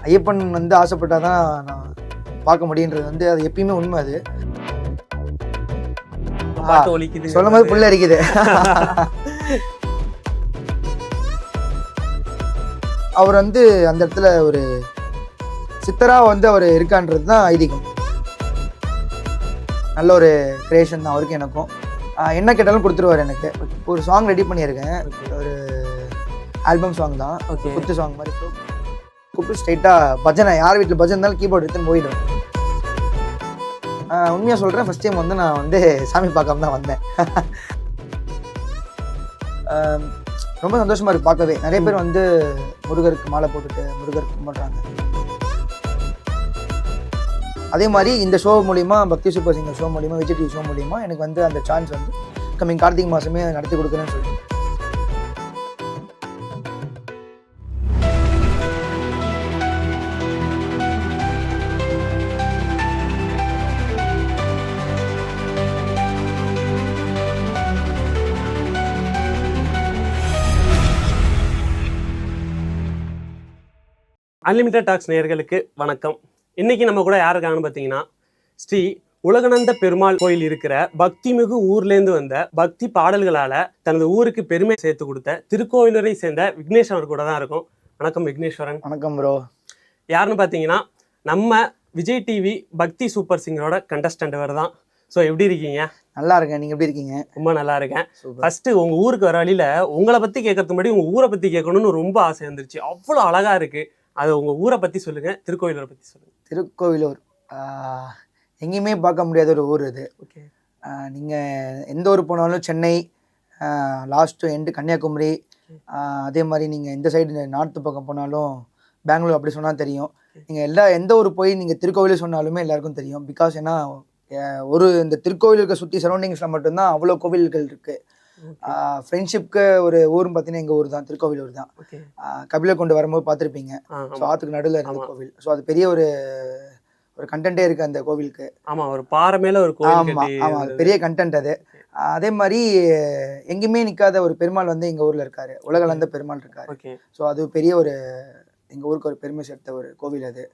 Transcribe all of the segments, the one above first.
ஐயப்பன் வந்து ஆசைப்பட்டாதான் நான் பார்க்க முடியுன்றது வந்து அது எப்பயுமே உண்மை. அது சொல்லும் போது புள்ள அரிக்குது. அவர் வந்து அந்த இடத்துல ஒரு சித்தரா வந்து அவர் இருக்கான்றது தான் ஐதீகம். நல்ல ஒரு கிரியேஷன் தான் அவருக்கு எனக்கும். என்ன கேட்டாலும் கொடுத்துருவார். எனக்கு ஒரு சாங் ரெடி பண்ணியிருக்கேன், ஒரு ஆல்பம் சாங் தான், குத்து சாங் மாதிரி. கூப்பிட்டு ஸ்ட்ரைட்டாக பஜனை, யார் வீட்டில் பஜனை இருந்தாலும் கீபோர்டு எடுத்துன்னு போயிடுவேன். உண்மையாக சொல்கிறேன், ஃபஸ்ட் டைம் வந்து நான் வந்து சாமி பார்க்காம தான் வந்தேன். ரொம்ப சந்தோஷமாக இருக்குது பார்க்கவே. நிறைய பேர் வந்து முருகருக்கு மாலை போட்டுட்டு முருகருக்கு கும்பிட்றாங்க. அதே மாதிரி இந்த ஷோ மூலிமா, பக்தி சூப்பர் சிங்கர் ஷோ மூலிமா, விஜய் டிவி ஷோ மூலிமா எனக்கு வந்து அந்த சான்ஸ் வந்து கம்மிங் கார்த்திகை மாதமே நடத்தி கொடுக்குறேன்னு சொல்லி. அன்லிமிட்டட் டாக்ஸ் நேயர்களுக்கு வணக்கம். இன்னைக்கு நம்ம கூட யாருக்காங்கன்னு பார்த்தீங்கன்னா, ஸ்ரீ உலகநந்த பெருமாள் கோயில் இருக்கிற பக்திமிகு ஊர்லேருந்து வந்த பக்தி பாடல்களால் தனது ஊருக்கு பெருமை சேர்த்து கொடுத்த திருக்கோவிலூரை சேர்ந்த விக்னேஸ்வரன் கூட தான் இருக்கும். வணக்கம் விக்னேஸ்வரன். வணக்கம் ப்ரோ. யாருன்னு பார்த்தீங்கன்னா, நம்ம விஜய் டிவி பக்தி சூப்பர் சிங்கரோட கண்டஸ்டன்ட் அவர் தான். ஸோ எப்படி இருக்கீங்க? நல்லா இருக்கேன், நீங்கள் எப்படி இருக்கீங்க? ரொம்ப நல்லா இருக்கேன். ஃபர்ஸ்ட்டு உங்கள் ஊருக்கு வர வழியில் உங்களை பற்றி கேட்கறதுக்கு முன்னாடி உங்கள் ஊரை பற்றி கேட்கணும்னு ரொம்ப ஆசை வந்துருச்சு. அவ்வளோ அழகாக இருக்குது. அது உங்கள் ஊரை பற்றி சொல்லுங்கள், திருக்கோவிலூரை பற்றி சொல்லுங்கள். திருக்கோவிலூர் எங்கேயுமே பார்க்க முடியாத ஒரு ஊர் இது. ஓகே. நீங்கள் எந்த ஊர் போனாலும், சென்னை லாஸ்ட்டு எண்டு கன்னியாகுமரி, அதே மாதிரி நீங்கள் இந்த சைடு நார்த்து பக்கம் போனாலும், பெங்களூர் அப்படி சொன்னால் தெரியும். நீங்கள் எந்த ஊர் போய் நீங்கள் திருக்கோவிலூர் சொன்னாலுமே எல்லாருக்கும் தெரியும். பிகாஸ் ஏன்னா ஒரு இந்த திருக்கோவிலுக்கு சுற்றி சரௌண்டிங்ஸில் மட்டும்தான் அவ்வளோ கோவில்கள் இருக்குது. ஃப்ரெண்ட்ஷிப்க்கு ஒரு ஊரும் பார்த்தீங்கன்னா எங்கள் ஊர் தான், திருக்கோவிலூர் தான். கபிலை கொண்டு வரும்போது பார்த்துருப்பீங்க. ஸோ ஆற்றுக்கு நடுவில் இருந்த கோவில். ஸோ அது பெரிய ஒரு கண்டென்ட்டே இருக்குது அந்த கோவிலுக்கு. ஆமாம், ஒரு பாறை மேலே ஒரு கோவில். ஆமாம், அது பெரிய கண்டென்ட் அது. அதே மாதிரி எங்கேயுமே நிற்காத ஒரு பெருமாள் வந்து எங்கள் ஊரில் இருக்காரு, உலகளந்த பெருமாள் இருக்காரு. ஸோ அது பெரிய ஒரு எங்கள் ஊருக்கு ஒரு பெருமை சேர்த்த ஒரு கோவில் அது.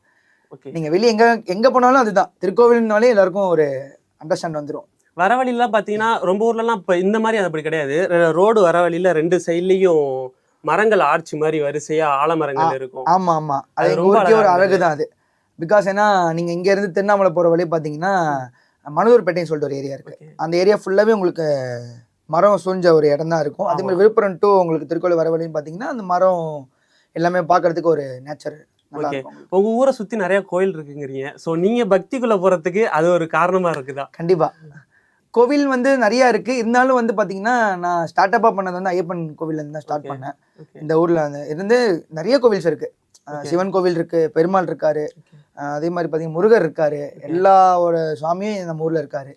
நீங்கள் வெளியே எங்கே போனாலும் அதுதான், திருக்கோவில்னாலே எல்லாருக்கும் ஒரு அண்டர்ஸ்டாண்ட் வந்துடும். வர வழியெல்லாம் பார்த்தீங்கன்னா ரொம்ப ஊர்லலாம் இப்போ இந்த மாதிரி அது அப்படி கிடையாது. ரோடு வர வழியில் ரெண்டு சைட்லேயும் மரங்கள் ஆர்ச்சி மாதிரி வரிசையாக ஆலமரங்கள் இருக்கும். ஆமாம் ஆமாம், அது ரொம்ப ஒரு அழகு தான் அது. பிகாஸ் ஏன்னா நீங்கள் இங்கேருந்து திருவண்ணாமலை போகிற வழி பார்த்தீங்கன்னா மனதூர்பேட்டைன்னு சொல்லிட்டு ஒரு ஏரியா இருக்குது. அந்த ஏரியா ஃபுல்லாகவே உங்களுக்கு மரம் சூழ்ந்த ஒரு இடம் தான் இருக்கும். அதே மாதிரி விழுப்புரம் டு உங்களுக்கு திருக்கோவில் வர வழின்னு பார்த்தீங்கன்னா அந்த மரம் எல்லாமே பார்க்கறதுக்கு ஒரு நேச்சர். ஓகே. உங்கள் ஊரை சுற்றி நிறைய கோயில் இருக்குங்கிறீங்க. ஸோ நீங்கள் பக்திக்குள்ளே போகிறதுக்கு அது ஒரு காரணமாக இருக்குதா? கண்டிப்பாக. கோவில் வந்து நிறையா இருக்குது. இருந்தாலும் வந்து பார்த்தீங்கன்னா நான் ஸ்டார்டப்பாக பண்ணது வந்து ஐயப்பன் கோவிலேருந்து தான் ஸ்டார்ட் பண்ணேன். இந்த ஊரில் இருந்து நிறைய கோவில்ஸ் இருக்குது. சிவன் கோவில் இருக்குது, பெருமாள் இருக்கார், அதே மாதிரி பார்த்தீங்கன்னா முருகர் இருக்கார், எல்லாவோட சுவாமியும் நம்ம ஊரில் இருக்கார்.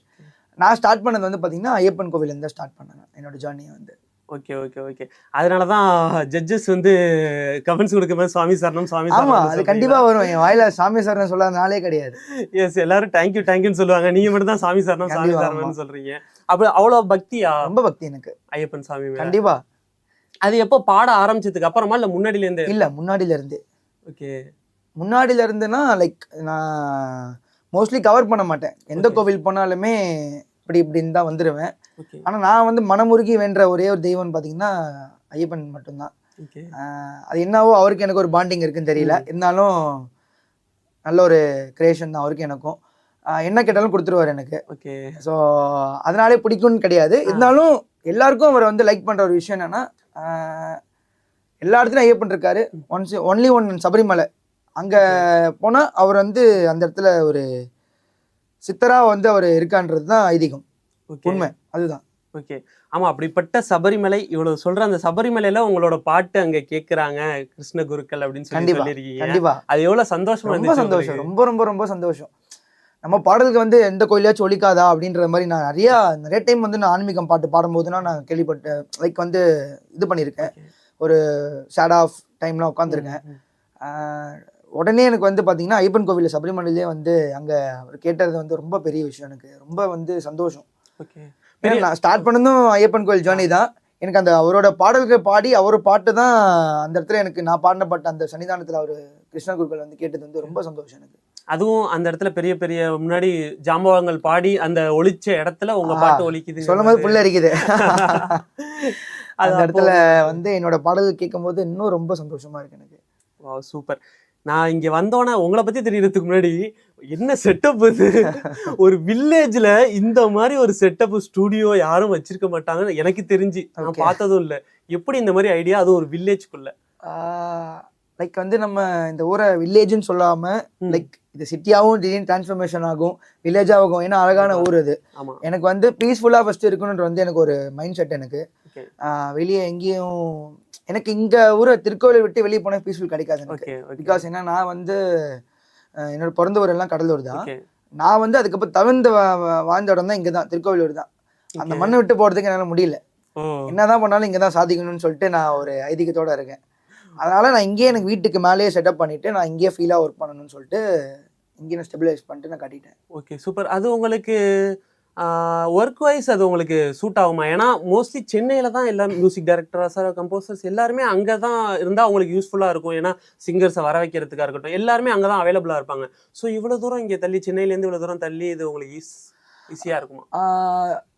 நான் ஸ்டார்ட் பண்ணது வந்து பார்த்தீங்கன்னா ஐயப்பன் கோவிலேருந்து தான் ஸ்டார்ட் பண்ணேன் என்னோட ஜேர்னியை வந்து. Okay okay okay. அதனால தான் ஜட்ஜஸ் வந்து கமெண்ட்ஸ் கொடுக்கும்போது சுவாமி சரணம் சுவாமி சரணம். ஆமாம், அது கண்டிப்பாக வரும். என் வாயில சாமி சரணம் சொல்லாதனாலே கிடையாது. எஸ், எல்லாரும் தேங்க்யூன்னு சொல்லுவாங்க. நீங்கள் மட்டும் தான் சாமி சரணம் சாமி சரணம்னு சொல்கிறீங்க. அப்போ அவ்வளோ பக்தியா? ரொம்ப பக்தி எனக்கு ஐயப்பன் சாமி. கண்டிப்பாக. அது எப்போ பாட ஆரம்பிச்சதுக்கு அப்புறமா இல்லை முன்னாடியிலேருந்து? இல்லை, முன்னாடியிலேருந்து. ஓகே. முன்னாடியிலேருந்துன்னா லைக் நான் மோஸ்ட்லி கவர் பண்ண மாட்டேன். எந்த கோவில் போனாலுமே இப்படின்னு தான் வந்துடுவேன். ஆனால் நான் வந்து மனமுருகி வேண்ட ஒரே ஒரு தெய்வம்னு பார்த்தீங்கன்னா ஐயப்பன் மட்டும்தான். அது என்னவோ அவருக்கு எனக்கு ஒரு பாண்டிங் இருக்குன்னு தெரியல. இருந்தாலும் நல்ல ஒரு கிரியேஷன் தான் அவருக்கு எனக்கும். என்ன கேட்டாலும் கொடுத்துருவார் எனக்கு. ஓகே. ஸோ அதனாலே பிடிக்கும்னு கிடையாது. இருந்தாலும் எல்லாருக்கும் அவர் வந்து லைக் பண்ணுற ஒரு விஷயம் என்னென்னா, எல்லா இடத்துலையும் ஐயப்பன் இருக்காரு. ஒன்லி ஒன் சபரிமலை, அங்கே போனால் அவர் வந்து அந்த இடத்துல ஒரு சித்தராக வந்து அவர் இருக்கான்றது தான் ஐதீகம். உண்மை அதுதான். ஓகே. ஆமாம், அப்படிப்பட்ட சபரிமலை இவ்வளோ சொல்கிற அந்த சபரிமலையில் உங்களோட பாட்டு அங்கே கேட்குறாங்க கிருஷ்ண குருக்கள் அப்படின்னு சொல்லியிருக்கீங்க. கண்டிப்பாக. அது எவ்வளோ சந்தோஷம். ரொம்ப சந்தோஷம், ரொம்ப ரொம்ப ரொம்ப சந்தோஷம். நம்ம பாடலுக்கு வந்து எந்த கோயிலாச்சும் ஒழிக்காதா அப்படின்ற மாதிரி நான் நிறைய டைம் வந்து நான் ஆன்மீகம் பாட்டு பாடும்போதுனா நான் கேள்விப்பட்டேன். லைக் வந்து இது பண்ணியிருக்கேன், ஒரு ஷேட் ஆஃப் டைம்லாம் உட்காந்துருக்கேன். உடனே எனக்கு வந்து பார்த்தீங்கன்னா ஐயப்பன் கோவிலில் சபரிமலையிலே வந்து அங்கே அவர் கேட்டது வந்து ரொம்ப பெரிய விஷயம். எனக்கு ரொம்ப வந்து சந்தோஷம். ஓகே. நான் ஸ்டார்ட் பண்ணதும் ஐயப்பன் கோவில் ஜேர்னி தான். எனக்கு அந்த அவரோட பாடல்கள் பாடி அவர் பாட்டு தான் அந்த இடத்துல எனக்கு நான் பாடின பாட்டு அந்த சன்னிதானத்தில் அவர் கிருஷ்ணா குருக்கள் வந்து கேட்டது வந்து ரொம்ப சந்தோஷம் எனக்கு. அதுவும் அந்த இடத்துல பெரிய பெரிய முன்னாடி ஜாம்பவான்கள் பாடி அந்த ஒலிச்ச இடத்துல உங்க பாட்டு ஒலிக்குது சொல்லும் போது புள்ள இருக்குது. அந்த அது இடத்துல வந்து என்னோட பாடல் கேட்கும்போது இன்னும் ரொம்ப சந்தோஷமா இருக்கு எனக்கு. சூப்பர். நான் இங்க வந்தோன்னே உங்களை பத்தி தெரியறதுக்கு முன்னாடி என்ன செட்டப் இது, ஒரு வில்லேஜ்ல இந்த மாதிரி ஒரு செட்டப் ஸ்டுடியோ யாரும் வச்சிருக்க மாட்டாங்கன்னு எனக்கு தெரிஞ்சு நான் பார்த்ததும் இல்லை. எப்படி இந்த மாதிரி ஐடியா, அதுவும் ஒரு வில்லேஜ்குள்ள? லைக் வந்து நம்ம இந்த ஊரை வில்லேஜ்னு சொல்லாம லைக் இது சிட்டியாகவும் திடீர்னு டிரான்ஸ்ஃபர்மேஷன் ஆகும், வில்லேஜ் ஆகும். ஏன்னா அழகான ஊர் இது. எனக்கு வந்து பீஸ்ஃபுல்லாக ஃபர்ஸ்ட் இருக்கணுன்ற வந்து எனக்கு ஒரு மைண்ட் செட். எனக்கு வெளியே எங்கேயும் எனக்கு இங்க ஊரை திருக்கோவிலூர் விட்டு வெளியே போனால் பீஸ்ஃபுல் கிடைக்காது எனக்கு. பிகாஸ் ஏன்னா நான் வந்து என்னோட பிறந்த ஊர் எல்லாம் கடலூர் தான். நான் வந்து அதுக்கப்புறம் தவிர்ந்து வாழ்ந்த இடம் தான் இங்கே தான், திருக்கோவிலூர் தான். அந்த மண்ணை விட்டு போகிறதுக்கு என்னால் முடியல. என்னதான் பண்ணாலும் இங்கே தான் சாதிக்கணும்னு சொல்லிட்டு நான் ஒரு ஐதீகத்தோட இருக்கேன். அதனால நான் இங்கேயே எனக்கு வீட்டுக்கு மேலேயே செட்டப் பண்ணிட்டு நான் இங்கேயே ஃபீலாக ஒர்க் பண்ணணும்னு சொல்லிட்டு இங்கே நான் ஸ்டெபிலைஸ் பண்ணிட்டு நான் கட்டிட்டேன். Okay, super. அது உங்களுக்கு ஒர்க் வைஸ் அது உங்களுக்கு சூட் ஆகுமா? ஏன்னா மோஸ்ட்லி சென்னையில தான் எல்லா மியூசிக் டைரக்டர்ஸ், கம்போசர்ஸ் எல்லாருமே அங்கே தான் இருந்தால் அவங்களுக்கு யூஸ்ஃபுல்லாக இருக்கும். ஏன்னா சிங்கர்ஸை வர வைக்கிறதுக்காக இருக்கட்டும், எல்லாருமே அங்கே தான் அவைலபிளாக இருப்பாங்க. ஸோ இவ்வளோ தூரம் இங்கே தள்ளி, சென்னையிலேருந்து இவ்வளோ தூரம் தள்ளி இது உங்களுக்கு ஈஸியாக இருக்குமா?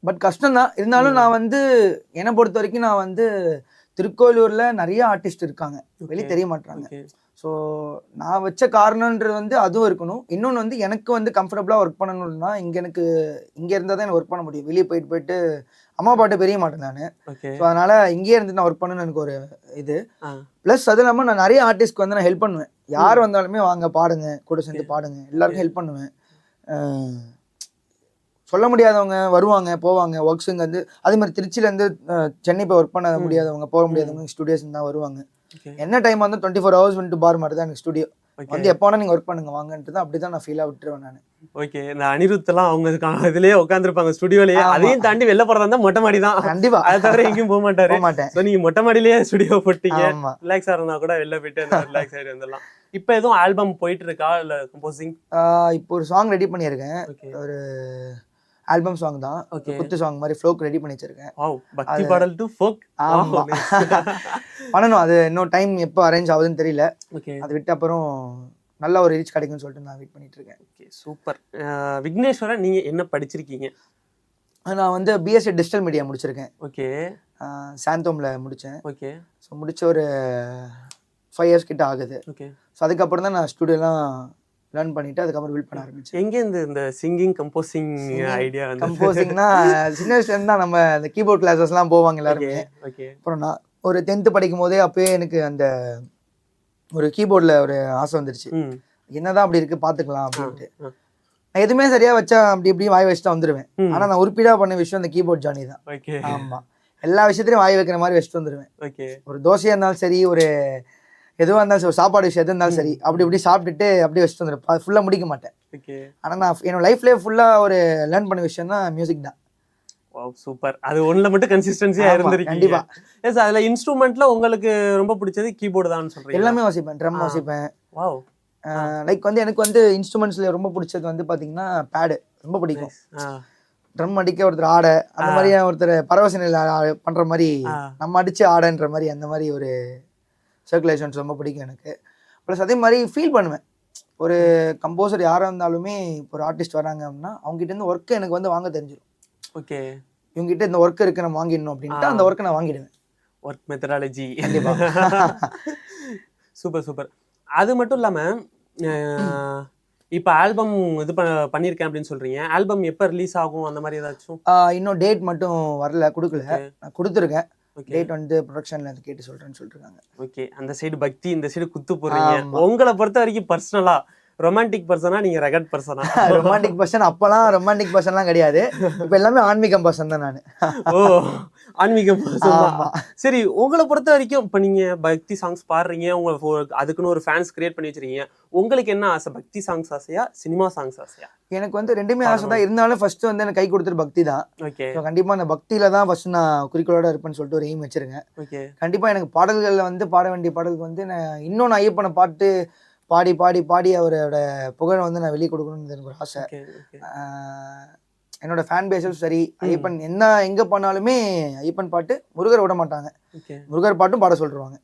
பட் கஷ்டம் தான். இருந்தாலும் நான் வந்து என்னை பொறுத்த வரைக்கும் நான் வந்து திருக்கோவிலூரில் நிறைய ஆர்டிஸ்ட் இருக்காங்க, வெளியே தெரிய மாட்டாங்க. ஸோ நான் வச்ச காரணன்றது வந்து அதுவும் இருக்கணும். இன்னொன்று வந்து எனக்கு வந்து கம்ஃபர்டபுளாக ஒர்க் பண்ணணும்னா எனக்கு இங்கே இருந்தால் தான் எனக்கு ஒர்க் பண்ண முடியும். வெளியே போயிட்டு அம்மா பாட்டு பெரிய மாட்டேன் நான். ஸோ அதனால் இங்கேயே இருந்து நான் ஒர்க் பண்ணணும்னு எனக்கு ஒரு இது. ப்ளஸ் அது இல்லாமல் நான் நிறைய ஆர்டிஸ்ட்க்கு வந்து நான் ஹெல்ப் பண்ணுவேன். யார் வந்தாலுமே வாங்க பாடுங்க, கூட சேர்ந்து பாடுங்க, எல்லாருக்கும் ஹெல்ப் பண்ணுவேன். சொல்ல முடியாதவங்க வருவாங்க போவாங்க. ஒர்க்ஸுங்க வந்து அதே மாதிரி திருச்சியிலேருந்து சென்னை போய் ஒர்க் பண்ண முடியாதவங்க, போக முடியாதவங்க ஸ்டுடியோஸ் தான் வருவாங்க. என்ன டைம் வந்து 24 hours வந்துட்டு பார் மாதிரி தான் எனக்கு ஸ்டுடியோ. வந்து எப்போ வேணா நீங்கள் ஒர்க் பண்ணுங்க வாங்கன்ட்டு தான், அப்படி தான் நான் ஃபீலாக விட்டுருவேன் நான். ஓகே, இந்த அனிருத்தெல்லாம் அவங்க இதுலேயே உட்காந்துருப்பாங்க ஸ்டுடியோலேயே. அதையும் தாண்டி வெளில போகிறதா இருந்தால் மொட்டை மாடி தான் கண்டிப்பா. அதை தவிர எங்கேயும் போக மாட்டேன். ஸோ நீங்கள் மொட்டை மாடியிலேயே ஸ்டுடியோ போட்டீங்க. ரிலாக்ஸாக இருந்தால் கூட வெளில போயிட்டு ரிலாக்ஸ் ஆகிட்டு வந்துடலாம். இப்போ எதுவும் ஆல்பம் போயிட்டு இருக்கா இல்லை கம்போசிங்? இப்போ ஒரு சாங் ரெடி பண்ணியிருக்கேன். ஒரு ஆல்பம் சாங் தான், குத்து சாங் மாதிரி ஃப்ளோக் ரெடி பண்ணி வச்சிருக்கேன். பக்தி பாடல் டு ஃபோக். ஆமா பண்ணணும். அது இன்னும் டைம் எப்போ அரேஞ்ச் ஆகுதுன்னு தெரியல. அது விட்டு அப்புறம் நல்ல ஒரு ரீச் கிடைக்கும்னு சொல்லிட்டு நான் வெயிட் பண்ணிட்டு இருக்கேன். Okay, super. விக்னேஸ்வரன், நீங்க என்ன படிச்சிருக்கீங்க? நான் வந்து பிஎஸ்சி டிஜிட்டல் மீடியா முடிச்சிருக்கேன். ஓகே, சாந்தோம்ல முடித்தேன். ஓகே, ஸோ முடிச்ச ஒரு 5 years கிட்ட ஆகுது. ஓகே, ஸோ அதுக்கப்புறம் தான் நான் ஸ்டுடியோலாம் லேர்ன் பண்ணிட்டு அதுக்கப்புறம் பில்ட் பண்ண ஆரம்பிச்சேன். எங்கே இந்த சிங்கிங் கம்போசிங் ஐடியா? கம்போசிங்னா சின்ன வயசுலேருந்து தான் நம்ம அந்த கீபோர்ட் கிளாஸஸ்லாம் போவாங்க எல்லாருமே. ஓகே, அப்புறம் நான் ஒரு 10th படிக்கும் போதே அப்பயே எனக்கு அந்த ஒரு கீபோர்டில் ஒரு ஆசை வந்துருச்சு. என்னதான் அப்படி இருக்கு பார்த்துக்கலாம் அப்படின்ட்டு. நான் எதுவுமே சரியா வச்சா அப்படி இப்படி வாய் வச்சுட்டு வந்துடுவேன். ஆனால் நான் உறுப்பிடாக பண்ண விஷயம் அந்த கீபோர்ட் ஜானி தான். ஆமாம், எல்லா விஷயத்துலையும் வாய் வைக்கிற மாதிரி வச்சுட்டு வந்துடுவேன். ஒரு தோசையாக இருந்தாலும் சரி, ஒரு எதுவாக இருந்தாலும் சரி, சாப்பாடு விஷயம் எது இருந்தாலும் சரி, அப்படி இப்படி சாப்பிட்டுட்டு அப்படியே வச்சுட்டு வந்துடுவேன். ஃபுல்லாக முடிக்க மாட்டேன். ஆனால் நான் என்னோட லைஃப்லேயே ஃபுல்லாக ஒரு லேர்ன் பண்ண விஷயம்னா மியூசிக் தான். சூப்பர். அது ஒண்ணுல மட்டும் கன்சிஸ்டன்சியா இருந்திருக்கு. கண்டிப்பா. எஸ், அதுல இன்ஸ்ட்ருமெண்ட்ல உங்களுக்கு ரொம்ப பிடிச்சது கீபோர்டு தான் சொல்றீங்க? எல்லாமே வாசிப்பேன், ட்ரம் வாசிப்பேன். வாவ். லைக் வந்து எனக்கு வந்து இன்ஸ்ட்ருமெண்ட்ஸ்ல ரொம்ப பிடிச்சது வந்து பாத்தீங்கன்னா பேடு ரொம்ப பிடிக்கும். ட்ரம் அடிக்க ஒருத்தர் ஆட, அந்த மாதிரி ஒருத்தர் பரவசனையில் பண்ற மாதிரி நம்ம அடிச்சு ஆடன்ற மாதிரி அந்த மாதிரி ஒரு சர்க்குலேஷன்ஸ் ரொம்ப பிடிக்கும் எனக்கு. ப்ளஸ் அதே மாதிரி ஃபீல் பண்ணுவேன். ஒரு கம்போசர் யாராக இருந்தாலுமே இப்போ ஒரு ஆர்டிஸ்ட் வராங்க அப்படின்னா அவங்ககிட்ட இருந்து ஒர்க்கு எனக்கு வந்து வாங்க தெரிஞ்சிடும். ஓகே, இவங்ககிட்ட இந்த ஒர்க் இருக்கு நம்ம வாங்கிடணும் அப்படின்ட்டு அந்த ஒர்க்கை நான் வாங்கிடுவேன். Work methodology. Super super. அது மட்டும் இல்லாமல் இப்போ ஆல்பம் இது பண்ணியிருக்கேன் அப்படின்னு சொல்றீங்க. ஆல்பம் எப்போ ரிலீஸ் ஆகும் அந்த மாதிரி ஏதாச்சும்? இன்னும் டேட் மட்டும் வரல, கொடுக்கல. நான் கொடுத்துருக்கேன். டேட் வந்து ப்ரொடக்ஷன்ல கேட்டு சொல்றேன்னு சொல்லிருக்காங்க. ஓகே, அந்த சைடு பக்தி, இந்த சைடு குத்து போடுறீங்க. உங்களை பொறுத்த வரைக்கும் பர்சனலா ரொமான்டிக் பர்சனா நீங்க ரெகட் பர்சனா? ரொமான்டிக் பர்சன் அப்பெல்லாம் ரொமான்டிக் பர்சன்லாம் கிடையாது. இப்போ எல்லாமே ஆன்மீகம் பர்சன் தான் நான். ஓ, ஆன்மீகம் பர்சன். சரி, உங்களை பொறுத்த வரைக்கும் இப்போ நீங்க பக்தி சாங்ஸ் பாடுறீங்க, உங்களுக்கு அதுக்குன்னு ஒரு ஃபேன்ஸ் கிரியேட் பண்ணி வச்சிருக்கீங்க. உங்களுக்கு என்ன ஆசை? பக்தி சாங்ஸ் ஆசையா, சினிமா சாங்ஸ் ஆசையா? எனக்கு வந்து ரெண்டுமே ஆசை தான். இருந்தாலும் ஃபர்ஸ்ட் வந்து எனக்கு கை கொடுத்துரு பக்தி தான். ஓகே, கண்டிப்பா அந்த பக்தியில தான் ஃபர்ஸ்ட் நான் குறிக்கோளோட இருப்பேன்னு சொல்லிட்டு ஒரு எய்ம் வச்சிருக்கேன். ஓகே, கண்டிப்பா எனக்கு பாடல்கள்ல வந்து பாட வேண்டிய பாடலுக்கு வந்து நான் இன்னொன்று ஐயப்பனை பாட்டு பாடி பாடி பாடி அவரோட புகழை வந்து நான் வெளியே கொடுக்கணும்னு எனக்கு ஒரு ஆசை. என்னோட ஃபேன் பேஸும் சரி, ஐயப்பன் என்ன எங்கே பண்ணாலுமே ஐயப்பன் பாட்டு முருகர் விட மாட்டாங்க. முருகர் பாட்டும் பாட சொல்லிடுவாங்க.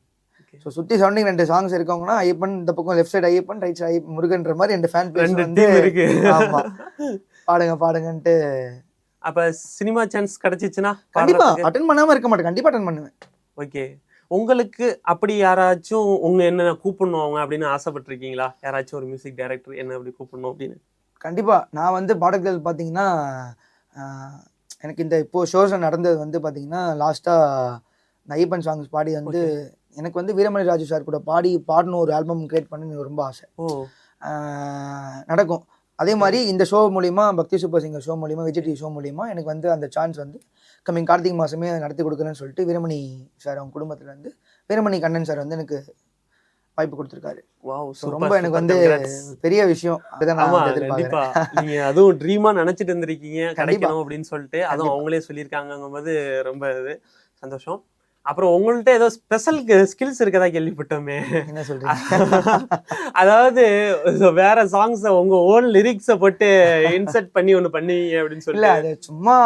ஸோ சுற்றி சரௌண்டிங் 2 சாங்ஸ் இருக்கவங்கன்னா ஐயப்பன் இந்த பக்கம் left side Ayyappan right side முருகன்ற மாதிரி 2 ஃபேன் பேஸ் 2 வந்து டீம் இருக்கு. ஆமா பாடுங்கன்ட்டு. அப்ப சினிமா சான்ஸ் கிடைச்சிச்சுன்னா கண்டிப்பா அட்டன் பண்ணாம இருக்க மாட்டேன், கண்டிப்பா அட்டன் பண்ணுவேன். ஓகே. உங்களுக்கு அப்படி யாராச்சும் உங்க என்ன கூப்பிடணும் அவங்க அப்படின்னு ஆசைப்பட்டிருக்கீங்களா? யாராச்சும் ஒரு மியூசிக் டைரக்டர் என்ன அப்படி கூப்பிடணும் அப்படின்னு? கண்டிப்பா நான் வந்து பாடல்கள் பார்த்தீங்கன்னா எனக்கு இந்த இப்போ ஷோஸ் நடந்தது வந்து பார்த்தீங்கன்னா லாஸ்ட்டாக ஐயப்பன் சாங்ஸ் பாடி வந்து எனக்கு வந்து வீரமணி ராஜு சார் கூட பாடணும் ஒரு ஆல்பம் கிரியேட் பண்ண எனக்கு ரொம்ப ஆசை. நடக்கும். அதே மாதிரி இந்த ஷோ மூலிமா பக்தி சூப்பர் சிங்கர் ஷோ மூலிமா விஜய் டிவி ஷோ மூலிமா எனக்கு வந்து அந்த சான்ஸ் வந்து கம்மிங் கார்த்திகை மாதமே நடத்தி கொடுக்குறேன்னு சொல்லிட்டு வீரமணி சார் அவங்க குடும்பத்தில் வந்து வீரமணி கண்ணன் சார் வந்து எனக்கு வாய்ப்பு கொடுத்துருக்காரு. ரொம்ப எனக்கு வந்து பெரிய விஷயம். நீங்க அதுவும் ட்ரீமா நினைச்சிட்டு இருந்திருக்கீங்க கிடைக்கணும் அப்படின்னு சொல்லிட்டு, அதுவும் அவங்களே சொல்லியிருக்காங்கும் போது ரொம்ப சந்தோஷம். அப்புறம் உங்கள்ட்ட ஏதோ ஸ்பெஷல் ஸ்கில்ஸ் இருக்கதா கேள்விப்பட்டோமே, என்ன சொல்றீங்க? அதாவது வேற சாங்ஸ் உங்க ஓன் லிரிக்ஸை போட்டு இன்சர்ட் பண்ணி ஒன்று பண்ணுவீங்க அப்படின்னு சொல்லி. இல்ல அது சும்மா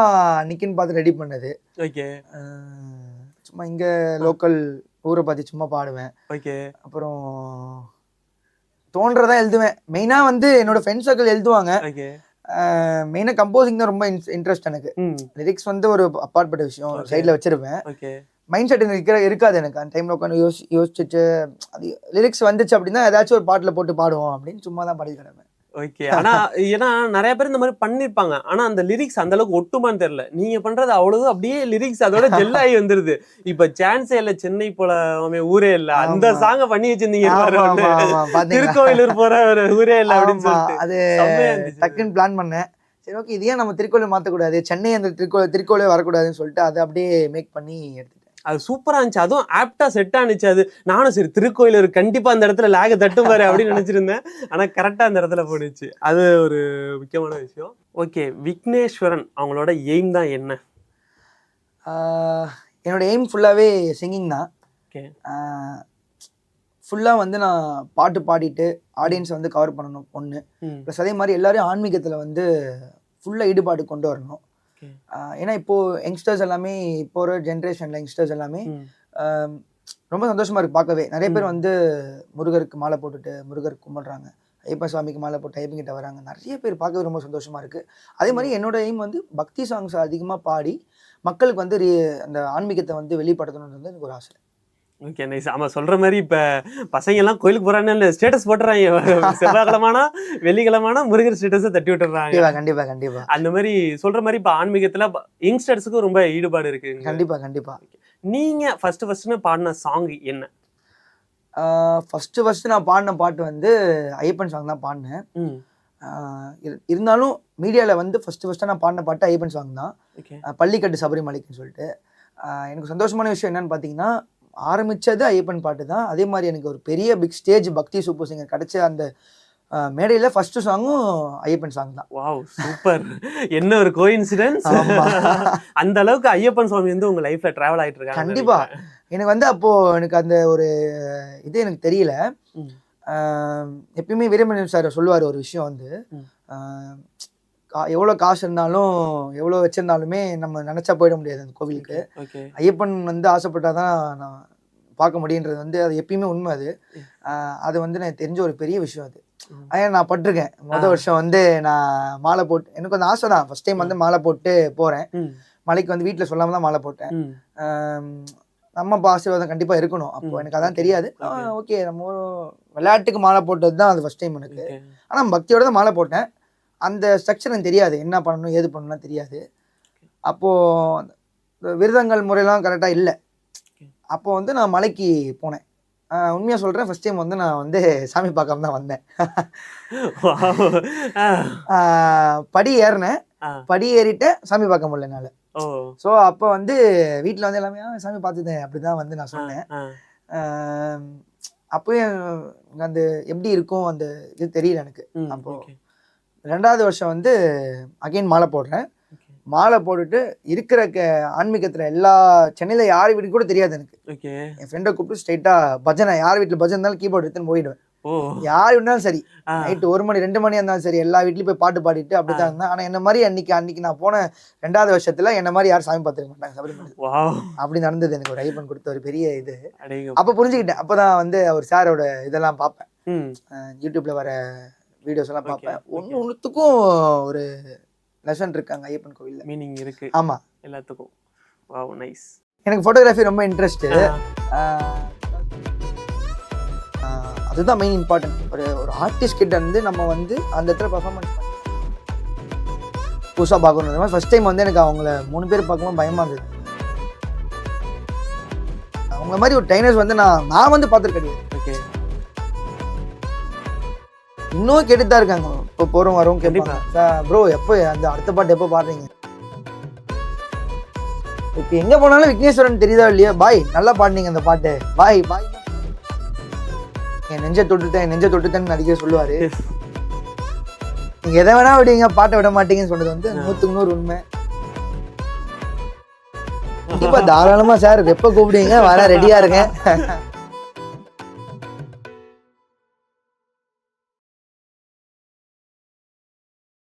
அன்னைக்குன்னு பார்த்து ரெடி பண்ணது. ஓகே. சும்மா இங்க லோக்கல் ஊரை பார்த்து சும்மா பாடுவேன். ஓகே. அப்புறம் தோன்றதான் எழுதுவேன். மெயினா வந்து என்னோட ஃப்ரெண்ட் சர்க்கிள் எழுதுவாங்க. ஓகே. மெயினா கம்போசிங் தான் ரொம்ப இன்ட்ரெஸ்ட் எனக்கு. லிரிக்ஸ் வந்து ஒரு அப்பாற்பட்ட விஷயம், சைட்ல வச்சிருப்பேன். ஓகே. மைண்ட் செட் எனக்கு இருக்காது. எனக்கு அந்த டைம்ல உட்காந்து யோசிச்சுட்டு அது லிரிக்ஸ் வந்துச்சு அப்படின்னா ஏதாச்சும் ஒரு பாட்டுல போட்டு பாடுவோம் அப்படின்னு சும்மா தான் பாடி கிடப்பேன். ஓகே. ஆனா ஏன்னா நிறைய பேர் இந்த மாதிரி பண்ணிருப்பாங்க, ஆனா அந்த லிரிக்ஸ் அந்த அளவுக்கு ஒட்டுமான்னு தெரியல. நீங்க பண்றது அவ்வளவு அப்படியே லிரிக்ஸ் அதோட ஜெல் ஆகி வந்துருது. இப்ப சான்ஸே இல்ல, சென்னை போல ஊரே இல்ல, அந்த சாங்க பண்ணி வச்சிருந்தீங்க, திருக்கோயிலூர் போற ஒரு ஊரே இல்ல அப்படின்னு சொல்லிட்டு அது டக்குன்னு பிளான் பண்ணேன். சரி ஓகே, இது ஏன் நம்ம திருக்கோயிலை மாற்றக்கூடாது, சென்னை அந்த திருக்கோயிலே வரக்கூடாதுன்னு சொல்லிட்டு அதை அப்படியே மேக் பண்ணி எடுத்துட்டேன். அது சூப்பரா இருந்துச்சு, அதுவும் ஆப்டா செட் ஆனிச்சு. அது நானும் சரி திருக்கோயிலூர் கண்டிப்பா அந்த இடத்துல லேக தட்டும் பாரு அப்படின்னு நினைச்சிருந்தேன். ஆனா கரெக்டா அந்த இடத்துல போடுச்சு, அது ஒரு முக்கியமான விஷயம். ஓகே, விக்னேஸ்வரன் அவங்களோட எய்ம் தான் என்ன? என்னோட எய்ம் ஃபுல்லாகவே சிங்கிங் தான். ஓகே. ஃபுல்லாக வந்து நான் பாட்டு பாடிட்டு ஆடியன்ஸை வந்து கவர் பண்ணணும் ஒன்று. ப்ளஸ் அதே மாதிரி எல்லாரும் ஆன்மீகத்தில் வந்து ஃபுல்லாக ஈடுபாடு கொண்டு வரணும். ஏன்னா இப்போது யங்ஸ்டர்ஸ் எல்லாமே, இப்போ ஒரு ஜென்ரேஷனில் யங்ஸ்டர்ஸ் எல்லாமே ரொம்ப சந்தோஷமாக இருக்குது பார்க்கவே. நிறைய பேர் வந்து முருகருக்கு மாலை போட்டுட்டு முருகருக்கு கும்பிட்றாங்க, ஐயப்பன் சுவாமிக்கு மாலை போட்டு ஐயப்பன் கிட்ட வராங்க. நிறைய பேர் பார்க்கவே ரொம்ப சந்தோஷமாக இருக்குது. அதே மாதிரி என்னோட எய்ம் வந்து பக்தி சாங்ஸ் அதிகமாக பாடி மக்களுக்கு வந்து அந்த ஆன்மீகத்தை வந்து வெளிப்படுத்தணுன்றது எனக்கு ஒரு ஆசை. Okay, nice. ஆமா, சொல்ற மாதிரி இப்ப பசங்க எல்லாம் கோயிலுக்கு போறான்னு ஸ்டேட்டஸ் போட்டுறாங்க, செவ்வாய்க்கிழமானா வெள்ளிக்கிழமானா முருகர் ஸ்டேட்டஸை தட்டி விட்டுறாங்க. கண்டிப்பா கண்டிப்பா அந்த மாதிரி சொல்ற மாதிரி இப்ப ஆன்மீகத்துல யங்ஸ்டர்ஸுக்கு ரொம்ப ஈடுபாடு இருக்கு. கண்டிப்பா கண்டிப்பா. நீங்க ஃபர்ஸ்ட் பாடின சாங் என்ன? ஃபர்ஸ்ட் நான் பாடின பாட்டு வந்து ஐயப்பன் சாங் தான் பாடினேன். இருந்தாலும் மீடியாவில் வந்து ஃபர்ஸ்ட் நான் பாடின பாட்டு ஐயப்பன் சாங் தான், பள்ளிக்கட்டு சபரிமலைக்குன்னு சொல்லிட்டு. எனக்கு சந்தோஷமான விஷயம் என்னன்னு பார்த்தீங்கன்னா, ஆரம்பித்தது ஐயப்பன் பாட்டு தான். அதே மாதிரி எனக்கு ஒரு பெரிய பிக் ஸ்டேஜ் பக்தி சூப்பர் சிங்கர் கிடைச்ச அந்த மேடையில் ஃபர்ஸ்ட் சாங்கும் ஐயப்பன் சாங் தான். Wow, super. என்ன ஒரு கோஇன்சிடென்ஸ். அந்த அளவுக்கு ஐயப்பன் சுவாமி வந்து உங்க லைஃப்ல டிராவல் ஆயிட்டு இருக்காங்க. கண்டிப்பா. எனக்கு வந்து அப்போ எனக்கு அந்த ஒரு இது எனக்கு தெரியல. எப்பயுமே வீரமணி சார் சொல்லுவார் ஒரு விஷயம் வந்து, எவ்வளோ காசு இருந்தாலும் எவ்வளோ வச்சிருந்தாலுமே நம்ம நினச்சா போயிட முடியாது அந்த கோவிலுக்கு. ஐயப்பன் வந்து ஆசைப்பட்டாதான் நான் பார்க்க முடியுன்றது வந்து அது எப்பயுமே உண்மை. அது வந்து எனக்கு தெரிஞ்ச ஒரு பெரிய விஷயம். அது நான் பட்டிருக்கேன். முதல் வருஷம் வந்து நான் மாலை போட்டு, எனக்கு அந்த ஆசை தான், ஃபர்ஸ்ட் டைம் வந்து மாலை போட்டு போகிறேன் மலைக்கு. வந்து வீட்டில் சொல்லாமல் தான் மாலை போட்டேன். நம்ம அப்பா ஆசீர்வாதம் கண்டிப்பாக இருக்கணும். அப்போ எனக்கு அதான் தெரியாது. ஓகே, நம்ம விளையாட்டுக்கு மாலை போட்டது தான் அது ஃபர்ஸ்ட் டைம் எனக்கு. ஆனால் பக்தியோட தான் மாலை போட்டேன். அந்த ஸ்ட்ரக்சர் எனக்கு தெரியாது, என்ன பண்ணணும் ஏது பண்ணணும்லாம் தெரியாது. அப்போது விரதங்கள் முறையெல்லாம் கரெக்டாக இல்லை. அப்போது வந்து நான் மலைக்கு போனேன். உண்மையாக சொல்கிறேன், ஃபஸ்ட் டைம் வந்து நான் வந்து சாமி பார்க்காம தான் வந்தேன். படி ஏறினேன், படி ஏறிட்டு சாமி பார்க்க முடியல என்னால். ஸோ அப்போ வந்து வீட்டில் வந்து எல்லாமே சாமி பார்த்துட்டேன் அப்படி தான் வந்து நான் சொன்னேன். அப்போயும் அந்த எப்படி இருக்கும் அந்த இது தெரியல எனக்கு. அப்போது 2வது வருஷம் வந்து அகைன் மாலை போடுறேன். மாலை போட்டுட்டு இருக்கிற ஆன்மீகத்தில் எல்லா சென்னையில் யார் வீட்டுக்கு கூட தெரியாது எனக்கு. என் ஃப்ரெண்டை கூப்பிட்டு ஸ்ட்ரைட்டாக பஜனை, யார் வீட்டில் பஜனை இருந்தாலும் கீபோர்டு எடுத்துன்னு போயிடுவேன். ஓ யார் இருந்தாலும் சரி, ஆ. நைட்டு 1 மணி 2 மணியா இருந்தாலும் சரி, எல்லா வீட்லயும் போய் பாட்டு பாடிட்டு அப்படித்தான் இருந்தேன். ஆனா என்ன மாதிரி அன்னைக்கு நான் போன 2வது வருஷத்துல என்ன மாதிரி யாரும் சாமி பார்த்திருக்க மாட்டாங்க சபரிமலை. வாவ் அப்படி நடந்தது. எனக்கு ஒரு ஐயப்பன் கொடுத்த ஒரு பெரிய இது. அடேங்க அப்ப புரிஞ்சுக்கிட்டேன். அப்பதான் வந்து அவர் சாரோட இதெல்லாம் பார்ப்பேன். ம் யூடியூப்ல வர வீடியோஸ் எல்லாம் ஓகே பார்ப்பேன். ஓகே ஒண்ணுத்துக்கும் ஒரு லெசன் இருக்காங்க ஐயப்பன் கோவில்ல. மீனிங் இருக்கு ஆமா. எல்லாத்துக்கும் வாவ் நைஸ் எனக்கு ஃபோட்டோகிராஃபி ரொம்ப இன்ட்ரெஸ்ட். அதுதான் மெயின் இம்பார்ட்டன்ட். ஒரு ஆர்டிஸ்ட் கிட்ட இருந்து நம்ம வந்து அந்த இடத்துல பர்ஃபார்மன்ஸ் பண்ணி புதுசாக பார்க்கணும். ஃபர்ஸ்ட் டைம் வந்து எனக்கு அவங்கள 3 பேர் பார்க்கும்போது பயமா இருந்தது. அவங்க மாதிரி ஒரு ட்ரைனர்ஸ் வந்து நான் வந்து பார்த்துருக்க கிடையாது. ஓகே இன்னும் கேட்டுட்டு தான் இருக்காங்க. இப்போ போகிறோம் வரோம் கண்டிப்பா. கேட்பாங்க, ப்ரோ எப்போ அந்த அடுத்த பாட்டு எப்போ பாடுறீங்க? இப்போ எங்கே போனாலும் விக்னேஸ்வரன் தெரியுதா இல்லையா, பாய் நல்லா பாடினீங்க அந்த பாட்டு, பாய் பாய் என் நெஞ்சை தொட்டுட்டேன்னு அடிக்க சொல்லுவாரு. நீங்க எதை வேணா விடுவீங்க, பாட்டை விட மாட்டீங்கன்னு சொன்னது வந்து 100க்கு 100 உண்மை. கண்டிப்பா தாராளமா சார் எப்போ கூப்பிடுவீங்க, வர ரெடியா இருங்க.